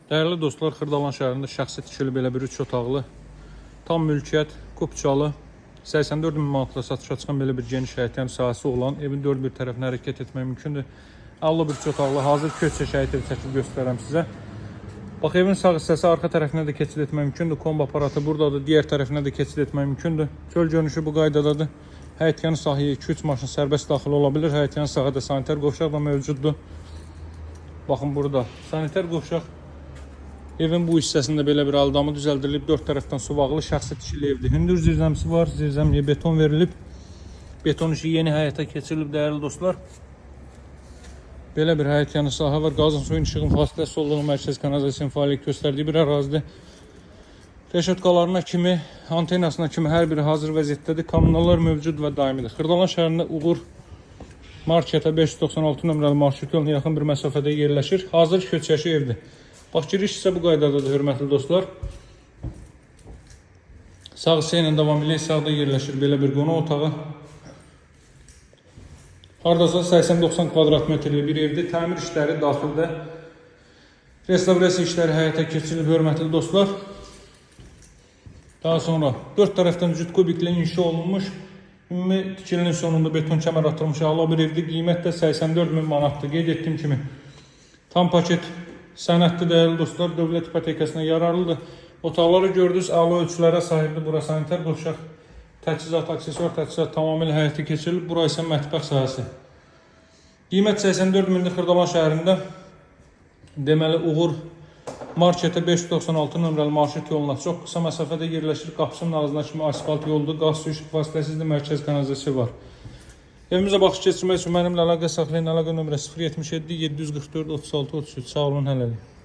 Dəyərli dostlar, Xırdalan şəhərində şəxsi tikili belə bir 3 otaqlı, tam mülkiyyət, kupçalı, 84 min manatla satışa çıxan belə bir geniş həyətyan sahəsi olan evin 4 bir tərəfinə hərəkət etmək mümkündür. 51 otaqlı, hazır köç şəhəti çəkib göstərəm sizə. Bax, evin sağ hissəsi arxa tərəfinə də keçid etmək mümkündür. Kombi aparatı buradadır, digər tərəfinə də keçid etmək mümkündür. Çöl görünüşü bu qaydadadır. Həyətyanı sahəyə 2-3 maşın sərbəst daxil ola bilir. Həyətyanı sahədə sanitar qovşaq da mövcuddur. Baxın, burada sanitar qovşaq. Evin bu hissəsində belə bir aldamı düzəldilib, 4 tərəfdən suvaqlı şəxsi tikili evdir. Hündür zirzəmisi var, zirzəmiyə beton verilib. Beton işi yeni həyata keçirilib, dəyərli dostlar. Belə bir həyətyanı sahə var. Qazın suyun işığın fasiləsi olduğu mərkəz kanalizasiya fəaliyyət göstərdiyi bir ərazidir. Reşotkalarına kimi, antenasına kimi hər biri hazır vəziyyətdədir. Kommunallar mövcud və daimidir. Xırdalan şəhərində Uğur marketə 596 nömrəli marşrut yoluna yaxın bir məsafədə yerləşir. Hazır köçəşi evdir. Bax, giriş isə bu qaydadadır, hörmətli dostlar. Sağ hissə ilə davam ilə sağda yerləşir belə bir qonaq otağı. Hardasa 80-90 kvadrat metrli bir evdir. Təmir işləri daxildə, restavrasiya işləri həyata keçirilib, hörmətli dostlar. Daha sonra 4 tərəfdən cüt kubiklə inşa olunmuş, ümumi tikilinin sonunda beton kəmər atılmış ağla bir evdir. Qiymət də 84 min manatdır. Qeyd etdiyim kimi tam paket sənədli, dəyərli dostlar, dövlət ipotekasına yararlıdır. Otaqları gördünüz, əla ölçülərə sahibdir. Bura sanitar qovşaq, təchizat, aksesuar təchizat tamamilə həyata keçirilib. Bura isə mətbəx sahəsi. Qiymət 84 mindir. Xırdalan şəhərində deməli Uğur marketə 596 nömrəli marşrut yoluna çox qısa məsafədə yerləşir. Qapısının ağzına kimi asfalt yoldur. Qaz suyu işıq vasitəsizdir, mərkəz kanalizasiya var. Evimizə baxış keçirmək üçün mənimlə əlaqə saxlayın. Əlaqə nömrəsi 077 744 36 33. Sağ olun, hələlik.